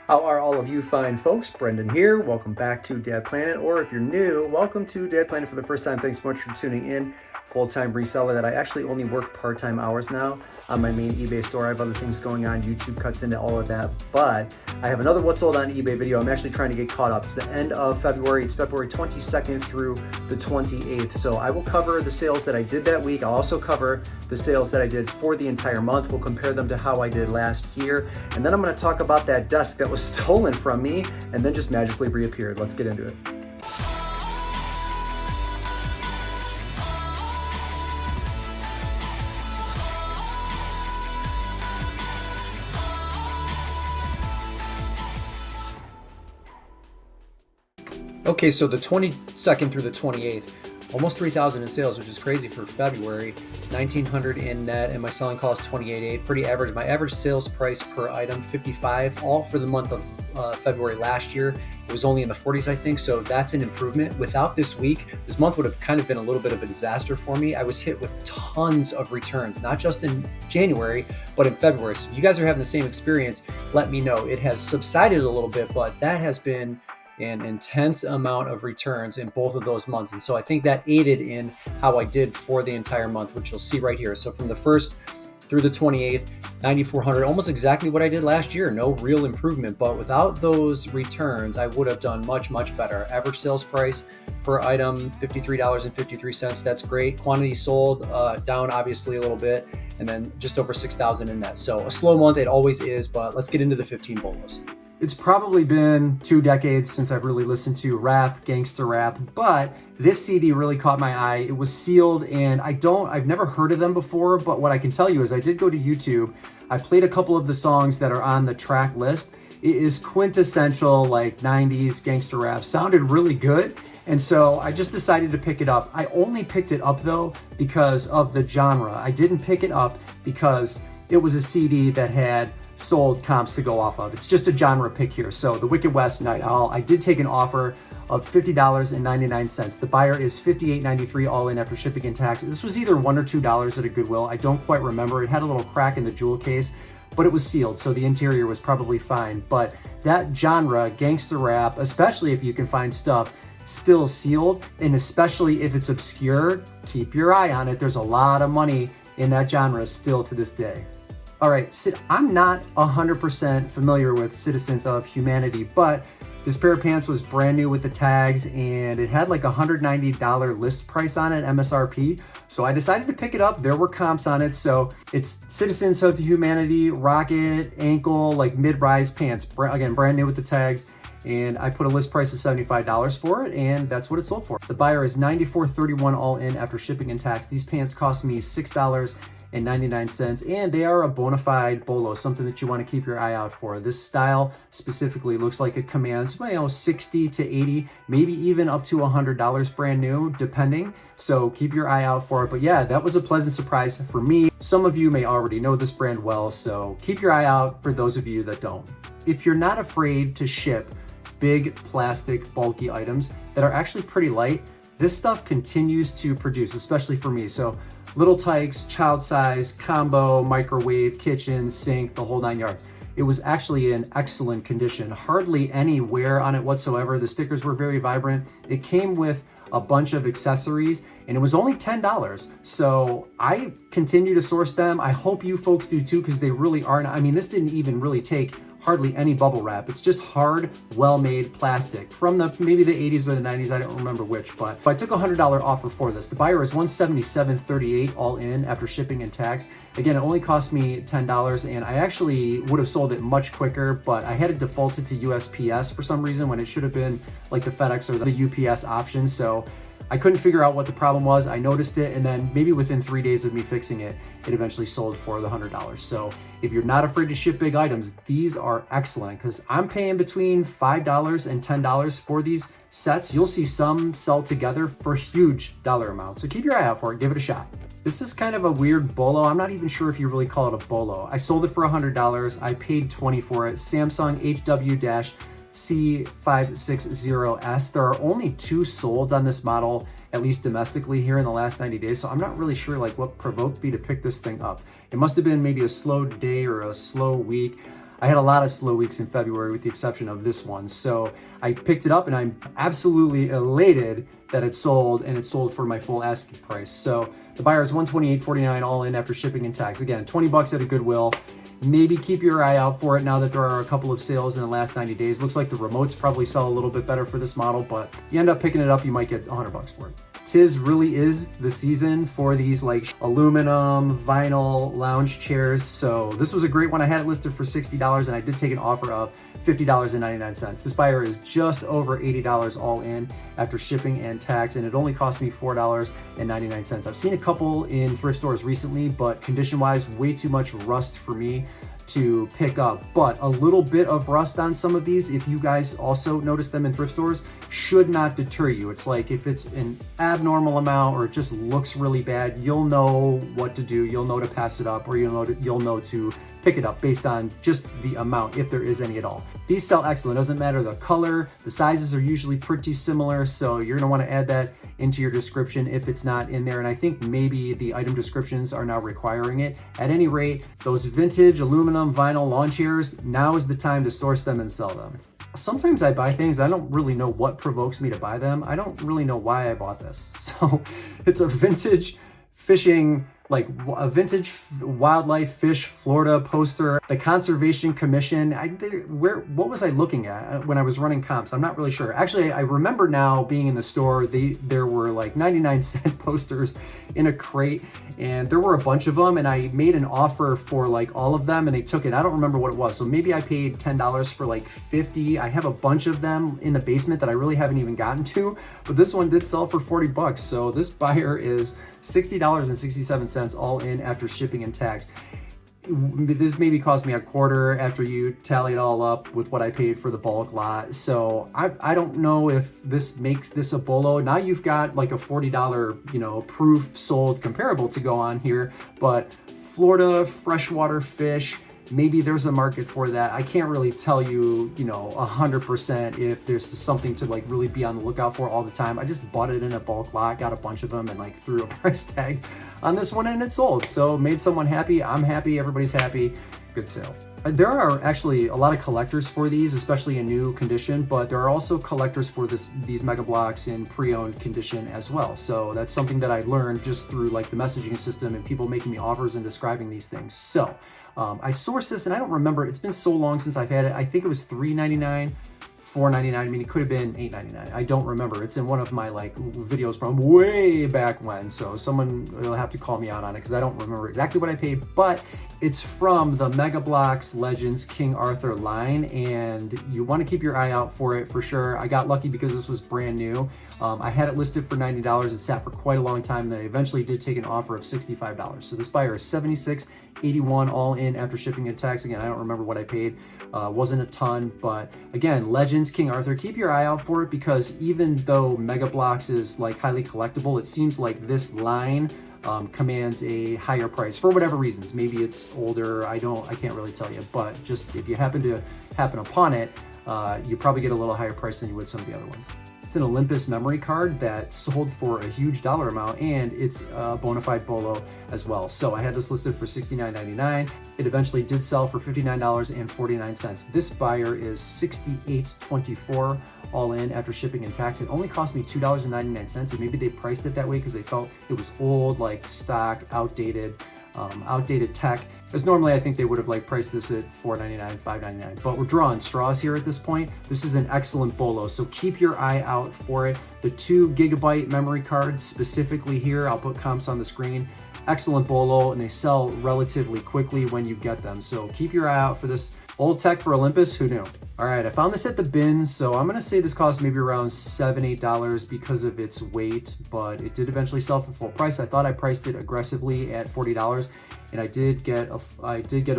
How are all of you fine folks? Brendan here. Welcome back to Dad Planet, or if you're new, welcome to Dad Planet for the first time. Thanks so much for tuning in. Full-time reseller that I actually only work part-time hours now on my main eBay store. I have other things going on. YouTube cuts into all of that, but I have another What's Sold on eBay video. I'm actually trying to get caught up. It's the end of February. It's February 22nd through the 28th. So I will cover the sales that I did that week. I'll also cover the sales that I did for the entire month. We'll compare them to how I did last year. And then I'm going to talk about that desk that was stolen from me and then just magically reappeared. Let's get into it. Okay, so the 22nd through the 28th, almost 3,000 in sales, which is crazy for February. 1,900 in net, and my selling cost 28.8, pretty average. My average sales price per item 55, all for the month of February last year. It was only in the 40s, I think, so that's an improvement. Without this week, this month would have kind of been a little bit of a disaster for me. I was hit with tons of returns, not just in January, but in February. So if you guys are having the same experience, let me know. It has subsided a little bit, but that has been an intense amount of returns in both of those months. And so I think that aided in how I did for the entire month, which you'll see right here. So from the 1st through the 28th, 9,400, almost exactly what I did last year. No real improvement, but without those returns, I would have done much, much better. Average sales price per item, $53.53. That's great. Quantity sold down obviously a little bit, and then just over 6,000 in net. So a slow month, it always is, but let's get into the 15 bolos. It's probably been 2 decades since I've really listened to rap, gangster rap, but this CD really caught my eye. It was sealed, and I've never heard of them before, but what I can tell you is I did go to YouTube. I played a couple of the songs that are on the track list. It is quintessential, like 90s gangster rap. Sounded really good, and so I just decided to pick it up. I only picked it up though because of the genre. I didn't pick it up because it was a CD that had sold comps to go off of. It's just a genre pick here. So the Wicked West Night Owl, I did take an offer of $50.99. The buyer is $58.93 all in after shipping and tax. This was either $1 or $2 at a Goodwill. I don't quite remember. It had a little crack in the jewel case, but it was sealed, so the interior was probably fine. But that genre, gangster rap, especially if you can find stuff still sealed, and especially if it's obscure, keep your eye on it. There's a lot of money in that genre still to this day. All right, I'm not 100% familiar with Citizens of Humanity, but this pair of pants was brand new with the tags, and it had like a $190 list price on it, MSRP. So I decided to pick it up. There were comps on it. So it's Citizens of Humanity, Rocket, ankle, like mid-rise pants. Again, brand new with the tags. And I put a list price of $75 for it, and that's what it sold for. The buyer is $94.31 all in after shipping and tax. These pants cost me $6.99, and they are a bona fide bolo, something that you want to keep your eye out for. This style specifically looks like it commands, 60 to 80, maybe even up to $100 brand new, depending. So keep your eye out for it. But yeah, that was a pleasant surprise for me. Some of you may already know this brand well, so keep your eye out for those of you that don't. If you're not afraid to ship big plastic bulky items that are actually pretty light, this stuff continues to produce, especially for me. So little Tikes, child size, combo, microwave, kitchen, sink, the whole 9 yards. It was actually in excellent condition. Hardly any wear on it whatsoever. The stickers were very vibrant. It came with a bunch of accessories, and it was only $10. So I continue to source them. I hope you folks do too, because they really are. I mean, this didn't even really take hardly any bubble wrap. It's just hard, well-made plastic from maybe the 80s or the 90s. I don't remember which, but I took a $100 offer for this. The buyer is $177.38 all in after shipping and tax. Again, it only cost me $10, and I actually would have sold it much quicker, but I had it defaulted to USPS for some reason when it should have been like the FedEx or the UPS option. So I couldn't figure out what the problem was. I noticed it, and then maybe within 3 days of me fixing it, it eventually sold for the $100. So if you're not afraid to ship big items, these are excellent, because I'm paying between $5 and $10 for these sets. You'll see some sell together for huge dollar amounts. So keep your eye out for it. Give it a shot. This is kind of a weird bolo. I'm not even sure if you really call it a bolo. I sold it for $100. I paid $20 for it. Samsung HW- C560S. There are only 2 sold on this model, at least domestically here in the last 90 days. So I'm not really sure like what provoked me to pick this thing up. It must have been maybe a slow day or a slow week. I had a lot of slow weeks in February with the exception of this one. So I picked it up and I'm absolutely elated that it sold, and it sold for my full asking price. So the buyer is $128.49 all in after shipping and tax. Again, 20 bucks at a Goodwill. Maybe keep your eye out for it now that there are a couple of sales in the last 90 days. Looks like the remotes probably sell a little bit better for this model, but you end up picking it up, you might get 100 bucks for it. Tis really is the season for these like aluminum vinyl lounge chairs. So this was a great one. I had it listed for $60 and I did take an offer of $50.99. This buyer is just over $80 all in after shipping and tax, and it only cost me $4.99. I've seen a couple in thrift stores recently, but condition wise, way too much rust for me to pick up. But a little bit of rust on some of these, if you guys also notice them in thrift stores, should not deter you. It's like if it's an abnormal amount or it just looks really bad, you'll know what to do. You'll know to pass it up, or you'll know to pick it up based on just the amount, if there is any at all. These sell excellent. It doesn't matter the color, the sizes are usually pretty similar, so you're gonna wanna add that into your description if it's not in there. And I think maybe the item descriptions are now requiring it. At any rate, those vintage aluminum vinyl lawn chairs, now is the time to source them and sell them. Sometimes I buy things, I don't really know what provokes me to buy them. I don't really know why I bought this. So it's a vintage fishing, like a vintage wildlife fish Florida poster. The Conservation Commission, what was I looking at when I was running comps? I'm not really sure. Actually, I remember now being in the store, there were like 99-cent posters in a crate, and there were a bunch of them, and I made an offer for like all of them and they took it. I don't remember what it was. So maybe I paid $10 for like 50. I have a bunch of them in the basement that I really haven't even gotten to, but this one did sell for 40 bucks. So this buyer is $60.67 all in after shipping and tax. This maybe cost me a quarter after you tally it all up with what I paid for the bulk lot. So I don't know if this makes this a BOLO. Now you've got like a $40, proof sold comparable to go on here, but Florida freshwater fish, maybe there's a market for that. I can't really tell you, 100% if there's something to like really be on the lookout for all the time. I just bought it in a bulk lot, got a bunch of them, and like threw a price tag on this one, and it sold. So made someone happy. I'm happy. Everybody's happy. Good sale. There are actually a lot of collectors for these, especially in new condition, but there are also collectors for these Mega Bloks in pre-owned condition as well. So that's something that I learned just through like the messaging system and people making me offers and describing these things. So I sourced this, and I don't remember, it's been so long since I've had it. I think it was $3.99, $4.99. I mean, it could have been $8.99. I don't remember. It's in one of my like videos from way back when. So someone will have to call me out on it because I don't remember exactly what I paid, but it's from the Mega Bloks Legends King Arthur line, and you want to keep your eye out for it for sure. I got lucky because this was brand new. I had it listed for $90. It sat for quite a long time. They eventually did take an offer of $65. So this buyer is $76.81 all in after shipping and tax. Again, I don't remember what I paid. Wasn't a ton, but again, Legends King Arthur, keep your eye out for it, because even though Mega Bloks is like highly collectible, it seems like this line commands a higher price for whatever reasons. Maybe it's older, I can't really tell you, but just if you happen upon it, you probably get a little higher price than you would some of the other ones. It's an Olympus memory card that sold for a huge dollar amount, and it's a bona fide BOLO as well. So I had this listed for $69.99. It eventually did sell for $59.49. This buyer is $68.24 all in after shipping and tax. It only cost me $2.99, and maybe they priced it that way because they felt it was old, like stock, outdated tech. Because normally I think they would have like priced this at $4.99, $5.99, but we're drawing straws here at this point. This is an excellent BOLO, so keep your eye out for it. The 2 GB memory card specifically here, I'll put comps on the screen. Excellent BOLO, and they sell relatively quickly when you get them. So keep your eye out for this. Old tech for Olympus, who knew? All right, I found this at the bins, so I'm gonna say this cost maybe around $7, $8 because of its weight, but it did eventually sell for full price. I thought I priced it aggressively at $40, and I did get a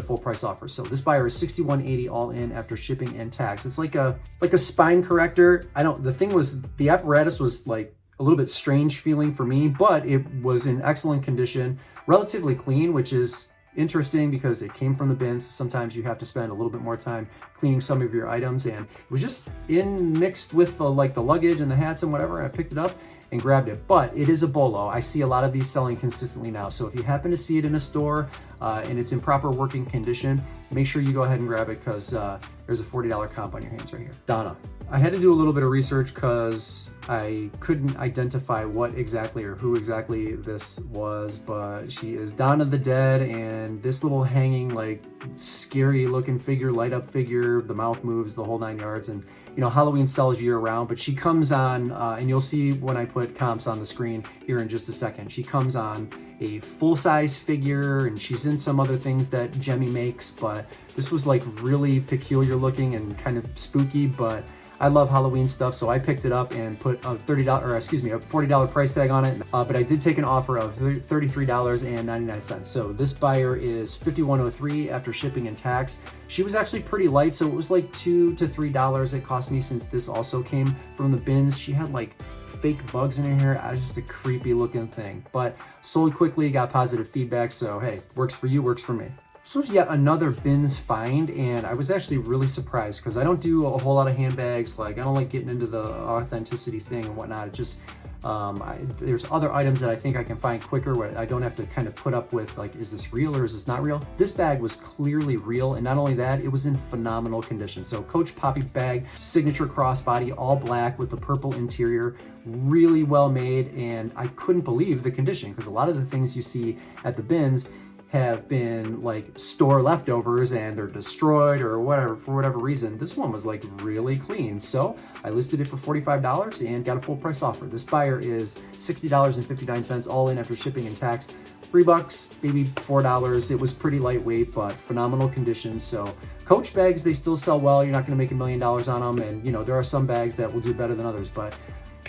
full price offer. So this buyer is $61.80 all in after shipping and tax. It's like a spine corrector. The apparatus was like a little bit strange feeling for me, but it was in excellent condition, relatively clean, which is interesting because it came from the bins. Sometimes you have to spend a little bit more time cleaning some of your items, and it was just mixed with the luggage and the hats and whatever. I picked it up, and grabbed it. But it is a BOLO. I see a lot of these selling consistently now. So if you happen to see it in a store and it's in proper working condition, make sure you go ahead and grab it, because there's a $40 comp on your hands right here. Donna. I had to do a little bit of research because I couldn't identify what exactly or who exactly this was, but she is Dawn of the Dead, and this little hanging, like, scary looking figure, light up figure, the mouth moves, the whole 9 yards. And you know, Halloween sells year round, but she comes on, and you'll see when I put comps on the screen here in just a second, she comes on a full-size figure, and she's in some other things that Jemmy makes, but this was like really peculiar looking and kind of spooky. But I love Halloween stuff, so I picked it up and put a $40 price tag on it. But I did take an offer of $33.99. So this buyer is $51.03 after shipping and tax. She was actually pretty light, so it was like $2 to $3 it cost me, since this also came from the bins. She had like fake bugs in her hair. It was just a creepy looking thing, but sold quickly, got positive feedback. So hey, works for you, works for me. So yet another bins find, and I was actually really surprised because I don't do a whole lot of handbags. Like, I don't like getting into the authenticity thing and whatnot. It just there's other items that I think I can find quicker where I don't have to kind of put up with, like, is this real or is this not real? This bag was clearly real, and not only that, it was in phenomenal condition. So Coach Poppy bag, signature crossbody, all black with a purple interior, really well made, and I couldn't believe the condition, because a lot of the things you see at the bins have been like store leftovers and they're destroyed or whatever, for whatever reason. This one was like really clean. So I listed it for $45 and got a full price offer. This buyer is $60.59 all in after shipping and tax. $3, maybe $4. It was pretty lightweight, but phenomenal condition. So Coach bags, they still sell well. You're not gonna make $1 million on them. And you know, there are some bags that will do better than others, but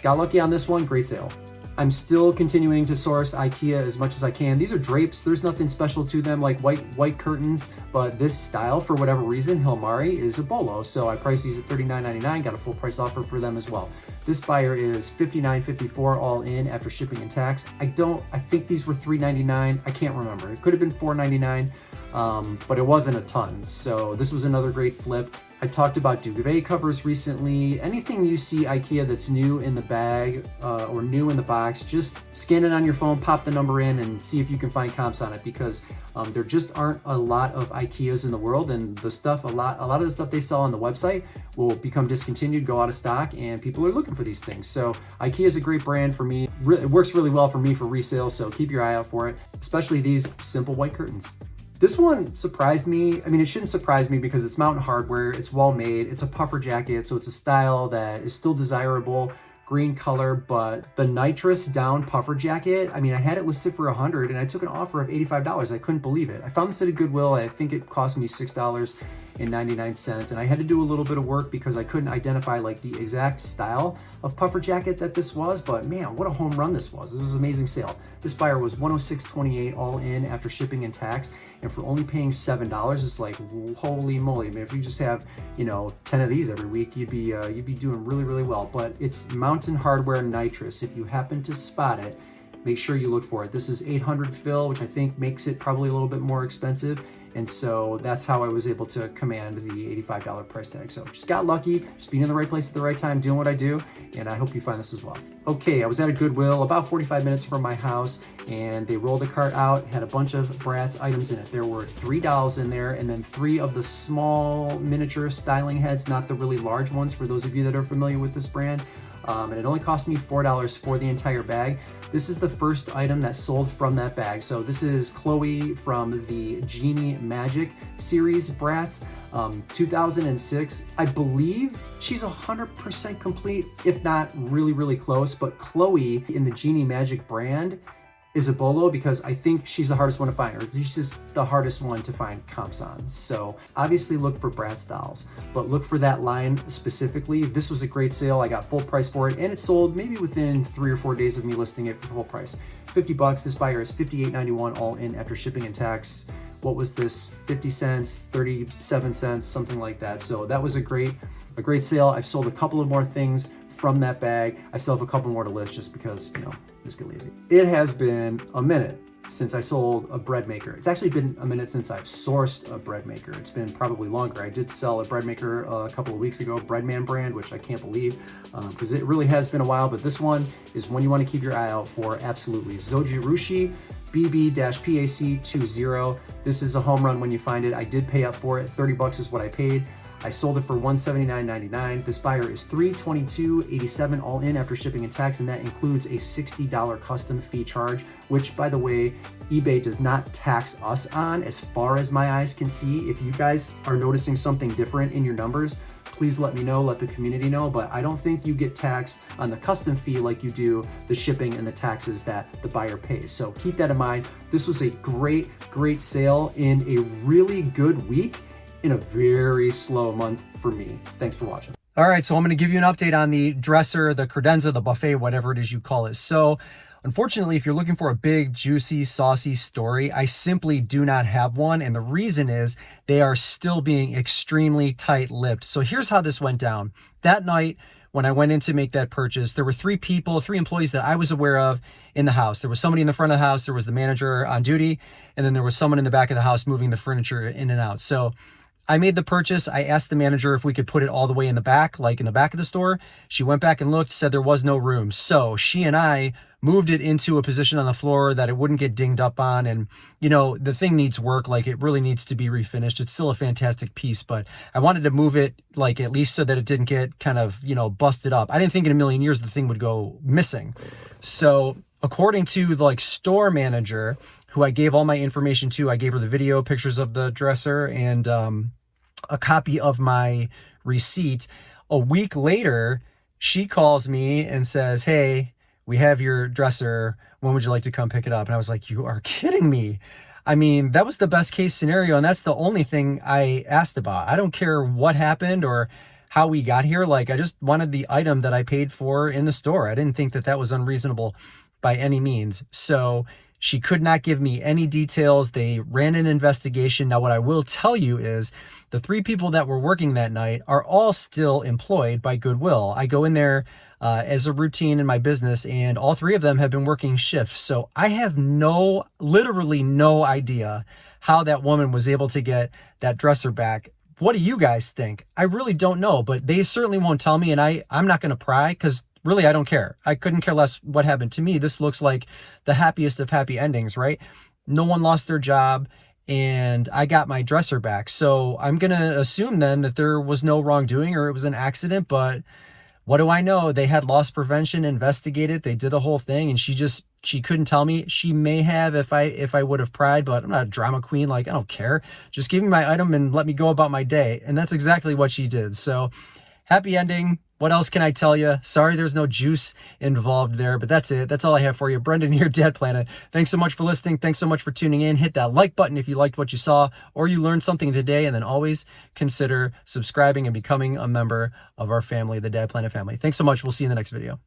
got lucky on this one, great sale. I'm still continuing to source Ikea as much as I can. These are drapes. There's nothing special to them, like white curtains, but this style, for whatever reason, Hilmari, is a BOLO. So I priced these at $39.99, got a full price offer for them as well. This buyer is $59.54 all in after shipping and tax. I think these were $3.99. I can't remember. It could have been $4.99, but it wasn't a ton. So this was another great flip. I talked about duvet covers recently. Anything you see Ikea that's new in the bag or new in the box, just scan it on your phone, pop the number in, and see if you can find comps on it, because there just aren't a lot of Ikeas in the world, and the stuff, a lot of the stuff they sell on the website will become discontinued, go out of stock, and people are looking for these things. So Ikea is a great brand for me. It works really well for me for resale, so keep your eye out for it, especially these simple white curtains. This one surprised me. I mean, it shouldn't surprise me because it's Mountain Hardware, it's well made, it's a puffer jacket, so it's a style that is still desirable, green color, but the nitrous down puffer jacket, I mean, I had it listed for $100 and I took an offer of $85. I couldn't believe it. I found this at a Goodwill. I think it cost me $6.99, and I had to do a little bit of work because I couldn't identify like the exact style of puffer jacket that this was, but man, what a home run this was. It was an amazing sale. This buyer was $106.28 all in after shipping and tax, and for only paying $7, it's like, holy moly. I mean, if you just have, you know, 10 of these every week, you'd be doing really, really well. But it's Mountain Hardware Nitrous. If you happen to spot it, make sure you look for it. This is 800 fill, which I think makes it probably a little bit more expensive. And so that's how I was able to command the $85 price tag. So just got lucky, just being in the right place at the right time, doing what I do, and I hope you find this as well. Okay, I was at a Goodwill about 45 minutes from my house, and they rolled the cart out, had a bunch of Bratz items in it. There were 3 dolls in there, and then 3 of the small miniature styling heads, not the really large ones, for those of you that are familiar with this brand. And it only cost me $4 for the entire bag. This is the first item that sold from that bag. So this is Chloe from the Genie Magic series Bratz, 2006. I believe she's 100% complete, if not really, really close. But Chloe in the Genie Magic brand is a BOLO because I think she's the hardest one to find, or she's just the hardest one to find comps on. So obviously look for Bratz dolls, but look for that line specifically. This was a great sale. I got full price for it, and it sold maybe within 3 or 4 days of me listing it for full price. $50. This buyer is $58.91 all in after shipping and tax. What was this? 50 cents, 37 cents, something like that. So that was a great sale. I've sold a couple of more things from that bag. I still have a couple more to list just because, you know, just get lazy. It has been a minute since I sold a bread maker. It's actually been a minute since I've sourced a bread maker. It's been probably longer. I did sell a bread maker a couple of weeks ago, Breadman brand, which I can't believe because it really has been a while, but this one is one you want to keep your eye out for, absolutely. Zojirushi BB-PAC20. This is a home run when you find it. I did pay up for it. 30 bucks is what I paid. I sold it for $179.99. This buyer is $322.87 all in after shipping and tax, and that includes a $60 custom fee charge, which, by the way, eBay does not tax us on as far as my eyes can see. If you guys are noticing something different in your numbers, please let me know, let the community know, but I don't think you get taxed on the custom fee like you do the shipping and the taxes that the buyer pays. So keep that in mind. This was a great sale in a really good week in a very slow month for me. Thanks for watching. All right, so I'm gonna give you an update on the dresser, the credenza, the buffet, whatever it is you call it. So unfortunately, if you're looking for a big, juicy, saucy story, I simply do not have one. And the reason is they are still being extremely tight-lipped. So here's how this went down. That night, when I went in to make that purchase, there were three employees that I was aware of in the house. There was somebody in the front of the house, there was the manager on duty, and then there was someone in the back of the house moving the furniture in and out. So I made the purchase. I asked the manager if we could put it all the way in the back, like in the back of the store. She went back and looked, said there was no room. So she and I moved it into a position on the floor that it wouldn't get dinged up on. And, you know, the thing needs work. Like, it really needs to be refinished. It's still a fantastic piece, but I wanted to move it, like, at least so that it didn't get kind of, you know, busted up. I didn't think in a million years the thing would go missing. So according to the, like, store manager, who I gave all my information to, I gave her the video, pictures of the dresser, and a copy of my receipt. A week later, she calls me and says, "Hey, we have your dresser. When would you like to come pick it up?" And I was like, you are kidding me. I mean, that was the best case scenario, and that's the only thing I asked about. I don't care what happened or how we got here. Like, I just wanted the item that I paid for in the store. I didn't think that that was unreasonable by any means. So she could not give me any details. They ran an investigation. Now, what I will tell you is the three people that were working that night are all still employed by Goodwill. I go in there as a routine in my business, and all three of them have been working shifts. So I have literally no idea how that woman was able to get that dresser back. What do you guys think? I really don't know, but they certainly won't tell me, and I'm not going to pry because really, I don't care. I couldn't care less what happened. To me, this looks like the happiest of happy endings, right? No one lost their job, and I got my dresser back. So I'm going to assume then that there was no wrongdoing or it was an accident, but what do I know? They had loss prevention investigated. They did a whole thing, and she couldn't tell me. She may have if I would have pried, but I'm not a drama queen. Like, I don't care. Just give me my item and let me go about my day. And that's exactly what she did. So happy ending. What else can I tell you? Sorry there's no juice involved there, but that's it. That's all I have for you. Brendan here, Dad Planet. Thanks so much for listening. Thanks so much for tuning in. Hit that like button if you liked what you saw or you learned something today, and then always consider subscribing and becoming a member of our family, the Dad Planet family. Thanks so much. We'll see you in the next video.